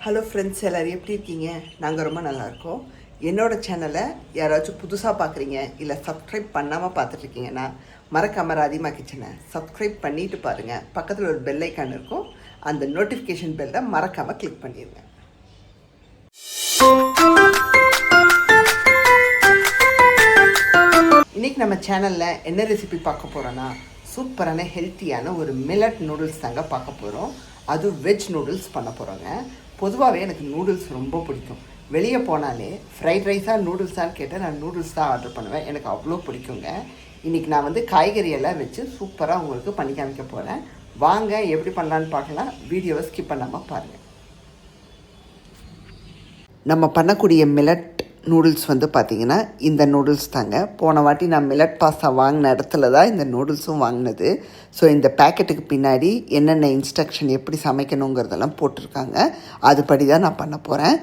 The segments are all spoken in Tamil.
ஹலோ ஃப்ரெண்ட்ஸ், எல்லோரும் எப்படி இருக்கீங்க? நாங்கள் ரொம்ப நல்லாயிருக்கோம். என்னோடய சேனலை யாராச்சும் புதுசாக பார்க்குறீங்க இல்லை சப்ஸ்கிரைப் பண்ணாமல் பார்த்துட்ருக்கீங்கன்னா மறக்காம ராதிமா கிச்சனை சப்ஸ்கிரைப் பண்ணிவிட்டு பாருங்கள். பக்கத்தில் ஒரு பெல் ஐக்கான் இருக்கும், அந்த நோட்டிஃபிகேஷன் பெல்லை மறக்காமல் கிளிக் பண்ணிடுங்க. இன்றைக்கி நம்ம சேனலில் என்ன ரெசிபி பார்க்க போகிறோன்னா, சூப்பரான ஹெல்த்தியான ஒரு மில்லட் நூடுல்ஸ் தாங்க பார்க்க போகிறோம். அது வெஜ் நூடுல்ஸ் பண்ண போகிறோங்க. பொதுவாகவே எனக்கு நூடுல்ஸ் ரொம்ப பிடிக்கும். வெளியே போனாலே ஃப்ரைட் ரைஸாக நூடுல்ஸான்னு கேட்டால் நான் நூடுல்ஸ் தான் ஆர்டர் பண்ணுவேன். எனக்கு அவ்வளோ பிடிக்குங்க. இன்றைக்கி நான் காய்கறியெல்லாம் வச்சு சூப்பராக உங்களுக்கு பண்ணி காமிக்க போகிறேன். வாங்க எப்படி பண்ணலான்னு பார்க்கலாம். வீடியோவை ஸ்கிப் பண்ணாமல் பாருங்கள். நம்ம பண்ணக்கூடிய மில்லட் நூடுல்ஸ் பார்த்திங்கன்னா இந்த நூடுல்ஸ் தாங்க. போன வாட்டி நான் மில்லட் பாஸ்தா வாங்கின இடத்துல தான் இந்த நூடுல்ஸும் வாங்கினது. ஸோ இந்த பேக்கெட்டுக்கு பின்னாடி என்னென்ன இன்ஸ்ட்ரக்ஷன் எப்படி சமைக்கணுங்கிறதெல்லாம் போட்டிருக்காங்க. அதுபடி தான் நான் பண்ண போகிறேன்.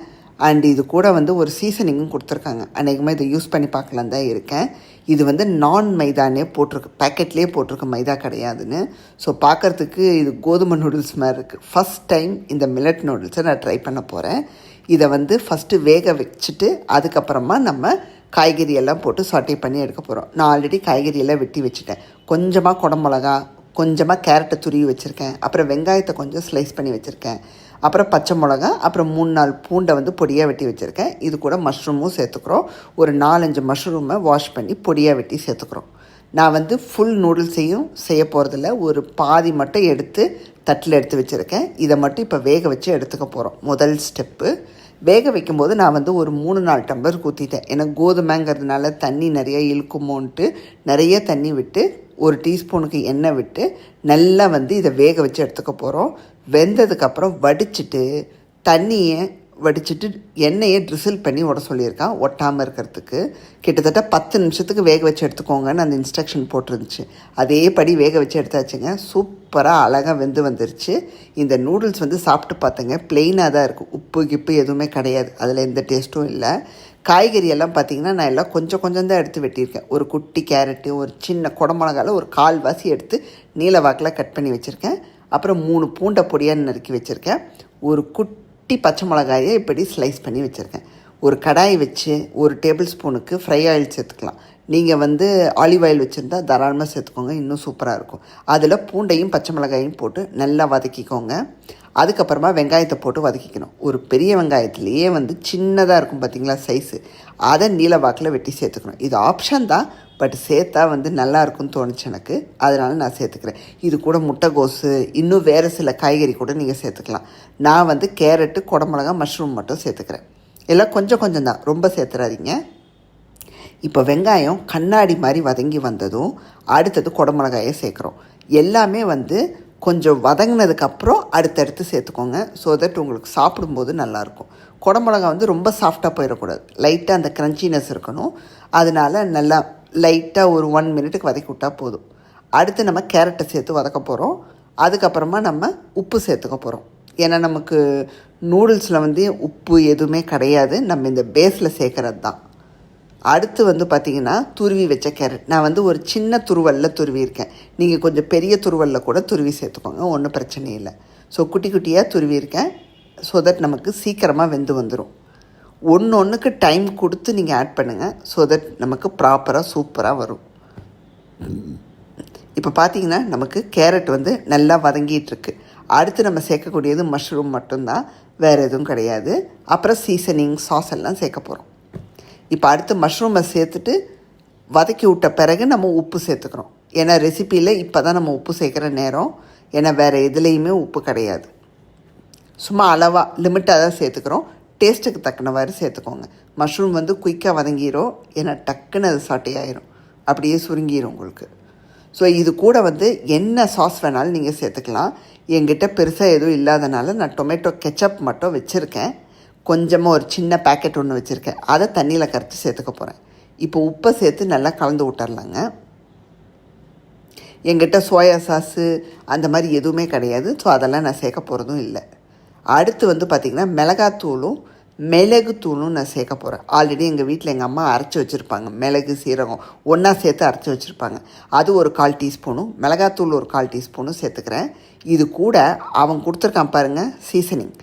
அண்ட் இது கூட ஒரு சீசனிங்கும் கொடுத்துருக்காங்க. அநேகமாக இதை யூஸ் பண்ணி பார்க்கலாம் தான் இருக்கேன். இது நான் மைதானே போட்டிருக்கு, பேக்கெட்லேயே போட்டிருக்கு, மைதா கிடையாதுன்னு. ஸோ பார்க்குறதுக்கு இது கோதுமை நூடுல்ஸ் மாதிரி இருக்குது. ஃபஸ்ட் டைம் இந்த மில்லட் நூடுல்ஸை நான் ட்ரை பண்ண போகிறேன். இதை ஃபஸ்ட்டு வேக வச்சுட்டு அதுக்கப்புறமா நம்ம காய்கறியெல்லாம் போட்டு சாட்டே பண்ணி எடுக்க போகிறோம். நான் ஆல்ரெடி காய்கறியெல்லாம் வெட்டி வச்சுட்டேன். கொஞ்சமாக குடமிளகா, கொஞ்சமாக கேரட்டை துருவி வச்சுருக்கேன். அப்புறம் வெங்காயத்தை கொஞ்சம் ஸ்லைஸ் பண்ணி வச்சுருக்கேன். அப்புறம் பச்சை மிளகா, அப்புறம் 3-4 பூண்டை பொடியாக வெட்டி வச்சுருக்கேன். இது கூட மஷ்ரூமும் சேர்த்துக்கிறோம். ஒரு 4-5 மஷ்ரூமை வாஷ் பண்ணி பொடியாக வெட்டி சேர்த்துக்கிறோம். நான் ஃபுல் நூடுல்ஸையும் செய்ய போகிறதில்ல, ஒரு பாதி மட்டும் எடுத்து தட்டில் எடுத்து வச்சுருக்கேன். இதை மட்டும் இப்போ வேக வச்சு எடுத்துக்க போகிறோம். முதல் ஸ்டெப்பு, வேக வைக்கும்போது நான் ஒரு 3-4 டம்ளர் ஊற்றிட்டேன். ஏன்னா கோதுமைங்கிறதுனால தண்ணி நிறைய இழுக்குமோன்ட்டு நிறைய தண்ணி விட்டு 1 டீஸ்பூனுக்கு எண்ணெய் விட்டு நல்லா இதை வேக வச்சு எடுத்துக்க போகிறோம். வெந்ததுக்கப்புறம் வடிச்சிட்டு தண்ணியை வடிச்சிட்டு எண்ணெயை ட்ரிசில் பண்ணி விட சொல்லியிருக்கான், ஒட்டாமல் இருக்கிறதுக்கு. கிட்டத்தட்ட 10 நிமிஷத்துக்கு வேக வச்சு எடுத்துக்கோங்கன்னு அந்த இன்ஸ்ட்ரக்ஷன் போட்டிருந்துச்சு. அதேபடி வேக வச்சு எடுத்தாச்சுங்க. சூப்பராக அழகாக வெந்து வந்துருச்சு. இந்த நூடுல்ஸ் சாப்பிட்டு பார்த்தேங்க, ப்ளெயினாக தான் இருக்குது. உப்பு கிப்பு எதுவுமே கிடையாது, அதில் எந்த டேஸ்ட்டும் இல்லை. காய்கறி எல்லாம் பார்த்திங்கன்னா நான் எல்லாம் கொஞ்சம் கொஞ்சம் தான் எடுத்து வெட்டியிருக்கேன். ஒரு குட்டி கேரட்டு, ஒரு சின்ன குடமிளகாவில் ஒரு 1/4 வாசி எடுத்து நீல வாக்கில் கட் பண்ணி வச்சுருக்கேன். அப்புறம் 3 பூண்டை பொடியாக நறுக்கி வச்சுருக்கேன். ஒரு குட்டி பச்சை மிளகாயை இப்படி ஸ்லைஸ் பண்ணி வச்சுருக்கேன். ஒரு கடாய் வச்சு 1 டேபிள் ஸ்பூனுக்கு ஃப்ரை ஆயில் சேர்த்துக்கலாம். நீங்கள் ஆலிவ் ஆயில் வச்சுருந்தா தாராளமாக சேர்த்துக்கோங்க, இன்னும் சூப்பராக இருக்கும். அதில் பூண்டையும் பச்சை மிளகாயும் போட்டு நல்லா வதக்கிக்கோங்க. அதுக்கப்புறமா வெங்காயத்தை போட்டு வதக்கிக்கணும். ஒரு பெரிய வெங்காயத்துலேயே சின்னதாக இருக்கும் பார்த்திங்களா சைஸு, அதை நீல வாக்கில் வெட்டி சேர்த்துக்கணும். இது ஆப்ஷன் தான், பட் சேர்த்தா நல்லா இருக்குன்னு தோணுச்சு எனக்கு, அதனால் நான் சேர்த்துக்கிறேன். இது கூட முட்டைகோஸு, இன்னும் வேறு சில காய்கறி கூட நீங்கள் சேர்த்துக்கலாம். நான் கேரட்டு, குடமிளகா, மஷ்ரூம் மட்டும் சேர்த்துக்கிறேன். எல்லாம் கொஞ்சம் கொஞ்சம் தான், ரொம்ப சேர்த்துறாதீங்க. இப்போ வெங்காயம் கண்ணாடி மாதிரி வதங்கி வந்ததும் அடுத்தது குடமிளகாயை சேர்க்குறோம். எல்லாமே கொஞ்சம் வதங்கினதுக்கப்புறம் அடுத்தடுத்து சேர்த்துக்கோங்க. ஸோ தட் உங்களுக்கு சாப்பிடும்போது நல்லாயிருக்கும். குடமிளகா ரொம்ப சாஃப்டாக போயிடக்கூடாது, லைட்டாக அந்த க்ரன்ச்சினஸ் இருக்கணும். அதனால் நல்லா லைட்டாக ஒரு 1 மினிட்டுக்கு வதக்கி விட்டால் போதும். அடுத்து நம்ம கேரட்டை சேர்த்து வதக்க போகிறோம். அதுக்கப்புறமா நம்ம உப்பு சேர்த்துக்க போகிறோம். ஏன்னா நமக்கு நூடுல்ஸில் உப்பு எதுவுமே கிடையாது, நம்ம இந்த பேஸில் சேர்க்குறது தான். அடுத்து பார்த்திங்கன்னா துருவி வச்ச கேரட். நான் ஒரு சின்ன துருவலில் துருவியிருக்கேன். நீங்கள் கொஞ்சம் பெரிய துருவலில் கூட துருவி சேர்த்துக்கோங்க, ஒன்றும் பிரச்சனை இல்லை. ஸோ குட்டி குட்டியாக துருவியிருக்கேன். ஸோ தட் நமக்கு சீக்கிரமாக வெந்து வந்துடும். ஒன்றுக்கு டைம் கொடுத்து நீங்கள் ஆட் பண்ணுங்கள். ஸோ தட் நமக்கு ப்ராப்பராக சூப்பராக வரும். இப்போ பார்த்திங்கன்னா நமக்கு கேரட் நல்லா வதங்கிட்டுருக்கு. அடுத்து நம்ம சேர்க்கக்கூடியது மஷ்ரூம் மட்டும்தான், வேறு எதுவும் கிடையாது. அப்புறம் சீசனிங் சாஸ் எல்லாம் சேர்க்க போகிறோம். இப்போ அடுத்து மஷ்ரூமை சேர்த்துட்டு வதக்கி விட்ட பிறகு நம்ம உப்பு சேர்த்துக்கிறோம். ஏன்னா ரெசிப்பியில் இப்போ தான் நம்ம உப்பு சேர்க்குற நேரம். ஏன்னா வேறு எதுலேயுமே உப்பு கிடையாது, சும்மா அளவாக லிமிட்டாக தான் சேர்த்துக்கிறோம். டேஸ்ட்டுக்கு தக்கனவாறு சேர்த்துக்கோங்க. மஷ்ரூம் குயிக்காக வதங்கிடும், ஏன்னா டக்குன்னு அது சாட்டை ஆயிரும், அப்படியே சுருங்கிடும் உங்களுக்கு. ஸோ இது கூட என்ன சாஸ் வேணாலும் நீங்கள் சேர்த்துக்கலாம். என்கிட்ட பெருசாக எதுவும் இல்லாதனால நான் டொமேட்டோ கெச்சப் மட்டும் வச்சுருக்கேன். கொஞ்சமாக ஒரு சின்ன பேக்கெட் ஒன்று வச்சுருக்கேன், அதை தண்ணியில் கரைச்சி சேர்த்துக்க போகிறேன். இப்போ உப்பை சேர்த்து நல்லா கலந்து விட்டுறலாங்க. என்கிட்ட சோயா சாஸு அந்த மாதிரி எதுவுமே கிடையாது, ஸோ அதெல்லாம் நான் சேர்க்க போகிறதும் இல்லை. அடுத்து பார்த்திங்கன்னா மிளகாத்தூளும் மிளகுத்தூளும் நான் சேர்க்க போகிறேன். ஆல்ரெடி எங்கள் வீட்டில் எங்கள் அம்மா அரைச்சி வச்சுருப்பாங்க, மிளகு சீரகம் ஒன்றா சேர்த்து அரைச்சி வச்சுருப்பாங்க. அது ஒரு 1/4 டீஸ்பூனும், மிளகாத்தூள் ஒரு 1/4 டீஸ்பூனும் சேர்த்துக்கிறேன். இது கூட அவங்க கொடுத்துருக்கான் பாருங்கள் சீசனிங்,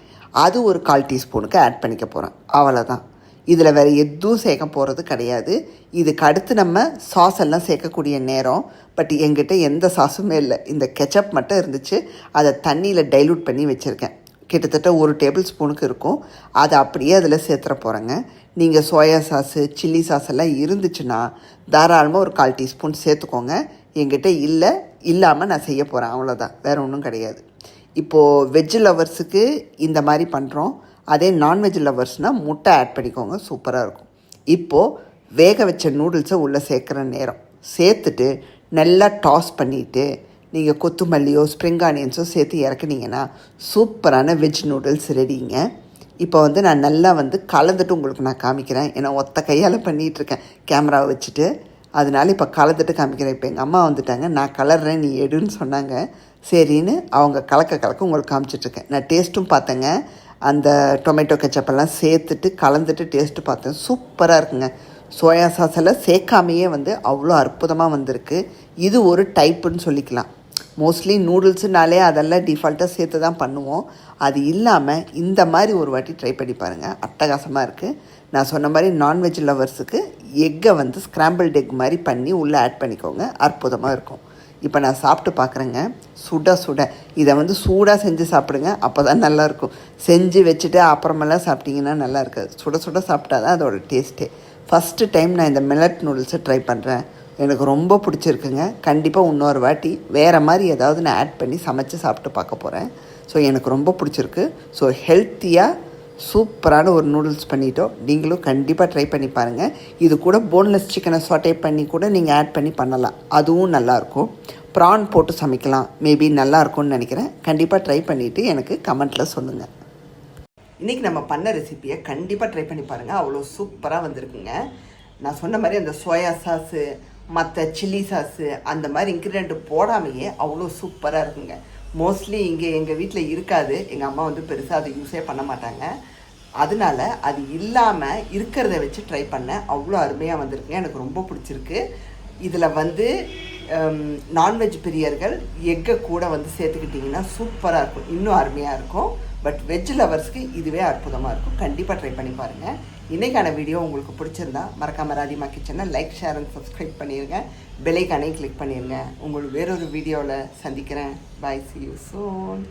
அது ஒரு 1/4 டீஸ்பூனுக்கு ஆட் பண்ணிக்க போகிறேன். அவ்வளோதான். இதில் வேறு எதுவும் சேர்க்க போகிறது கிடையாது. இதுக்கு அடுத்து நம்ம சாஸ் எல்லாம் சேர்க்கக்கூடிய நேரம். பட் எங்கிட்ட எந்த சாஸுமே இல்லை. இந்த கெச்சப் மட்டும் இருந்துச்சு. அதை தண்ணியில் டைல்யூட் பண்ணி வச்சுருக்கேன். கிட்டத்தட்ட 1 டேபிள் ஸ்பூனுக்கு இருக்கும். அதை அப்படியே அதில் சேர்த்துற போகிறேங்க. நீங்கள் சோயா சாஸு, சில்லி சாஸ் எல்லாம் இருந்துச்சுன்னா தாராளமாக ஒரு 1/4 டீஸ்பூன் சேர்த்துக்கோங்க. எங்கிட்ட இல்லாமல் நான் செய்ய போகிறேன். அவ்வளோதான், வேறு ஒன்றும் கிடையாது. இப்போது வெஜ் லவர்ஸுக்கு இந்த மாதிரி பண்ணுறோம். அதே நான்வெஜ் லவர்ஸ்னால் முட்டை ஆட் பண்ணிக்கோங்க, சூப்பராக இருக்கும். இப்போது வேக வச்ச நூடுல்ஸை உள்ளே சேர்க்குற நேரம். சேர்த்துட்டு நல்லா டாஸ் பண்ணிவிட்டு நீங்கள் கொத்தமல்லியோ ஸ்ப்ரிங் ஆனியன்ஸோ சேர்த்து இறக்குனீங்கன்னா சூப்பரான வெஜ் நூடுல்ஸ் ரெடிங்க. இப்போ நான் நல்லா கலந்துட்டு உங்களுக்கு நான் காமிக்கிறேன். ஏன்னா ஒத்த கையால் பண்ணிகிட்ருக்கேன் கேமராவை வச்சுட்டு. அதனால இப்போ கலந்துட்டு காமிக்கிறேன். இப்போ எங்கள் அம்மா வந்துட்டாங்க. நான் கலர்றேன், நீ எடுன்னு சொன்னாங்க. சரின்னு அவங்க கலக்க உங்களுக்கு காமிச்சிட்ருக்கேன். நான் டேஸ்ட்டும் பார்த்தேங்க. அந்த டொமேட்டோ கெச்சப்பெல்லாம் சேர்த்துட்டு கலந்துட்டு டேஸ்ட்டு பார்த்தேன். சூப்பராக இருக்குங்க. சோயா சாஸ் எல்லாம் சேர்க்காமையே அவ்வளோ அற்புதமாக வந்திருக்கு. இது ஒரு டைப்புன்னு சொல்லிக்கலாம். மோஸ்ட்லி நூடுல்ஸுனாலே அதெல்லாம் டிஃபால்ட்டாக சேர்த்து தான் பண்ணுவோம். அது இல்லாமல் இந்த மாதிரி ஒரு வாட்டி ட்ரை பண்ணி பாருங்கள். அட்டகாசமாக இருக்குது. நான் சொன்ன மாதிரி நான்வெஜ் லவர்ஸுக்கு எக்கை ஸ்க்ராம்பிள்டு எக் மாதிரி பண்ணி உள்ளே ஆட் பண்ணிக்கோங்க. அற்புதமாக இருக்கும். இப்போ நான் சாப்பிட்டு பார்க்குறேங்க. சுட இதை சூடாக செஞ்சு சாப்பிடுங்க. அப்போ தான் நல்லாயிருக்கும். செஞ்சு வச்சுட்டு அப்புறமெல்லாம் சாப்பிட்டிங்கன்னா நல்லா இருக்காது. சுட சாப்பிட்டா தான் அதோடய டேஸ்ட்டே. ஃபஸ்ட்டு டைம் நான் இந்த மில்லட் நூடுல்ஸை ட்ரை பண்ணுறேன். எனக்கு ரொம்ப பிடிச்சிருக்குங்க. கண்டிப்பாக இன்னொரு வாட்டி வேறு மாதிரி ஏதாவது நான் ஆட் பண்ணி சமைச்சு சாப்பிட்டு பார்க்க போகிறேன். ஸோ எனக்கு ரொம்ப பிடிச்சிருக்கு. ஸோ ஹெல்த்தியாக சூப்பரான ஒரு நூடுல்ஸ் பண்ணிட்டோம். நீங்களும் கண்டிப்பாக ட்ரை பண்ணி பாருங்கள். இது கூட போன்லெஸ் சிக்கனை சாட்டே பண்ணி கூட நீங்கள் ஆட் பண்ணி பண்ணலாம். அதுவும் நல்லாயிருக்கும். ப்ரான் போட்டு சமைக்கலாம். மேபி நல்லாயிருக்கும்னு நினைக்கிறேன். கண்டிப்பாக ட்ரை பண்ணிவிட்டு எனக்கு கமெண்ட்டில் சொல்லுங்கள். இன்றைக்கி நம்ம பண்ண ரெசிப்பியை கண்டிப்பாக ட்ரை பண்ணி பாருங்கள். அவ்வளோ சூப்பராக வந்திருக்குங்க. நான் சொன்ன மாதிரி அந்த சோயா சாஸு, மற்ற சில்லி சாஸு அந்த மாதிரி இன்க்ரீடியன்ட் போடாமையே அவ்வளோ சூப்பராக இருக்குங்க. மோஸ்ட்லி இங்கே எங்கள் வீட்டில் இருக்காது. எங்கள் அம்மா பெருசாக அதை யூஸே பண்ண மாட்டாங்க. அதனால அது இல்லாமல் இருக்கிறத வச்சு ட்ரை பண்ணேன். அவ்வளோ அருமையாக வந்திருக்குங்க. எனக்கு ரொம்ப பிடிச்சிருக்கு. இதில் நான்வெஜ் பிரியர்கள் எக்கை கூட சேர்த்துக்கிட்டிங்கன்னா சூப்பராக இருக்கும். இன்னும் அருமையாக இருக்கும். பட் வெஜ் லவர்ஸ்க்கு இதுவே அற்புதமாக இருக்கும். கண்டிப்பாக ட்ரை பண்ணி பாருங்கள். இன்றைக்கான வீடியோ உங்களுக்கு பிடிச்சிருந்தா மறக்காம ராதிமா கிச்சனை லைக், ஷேர் அண்ட் சப்ஸ்கிரைப் பண்ணிடுங்க. பெல் ஐகானை கிளிக் பண்ணிடுங்க. உங்களுக்கு வேறொரு வீடியோவில் சந்திக்கிறேன். பாய், see you soon.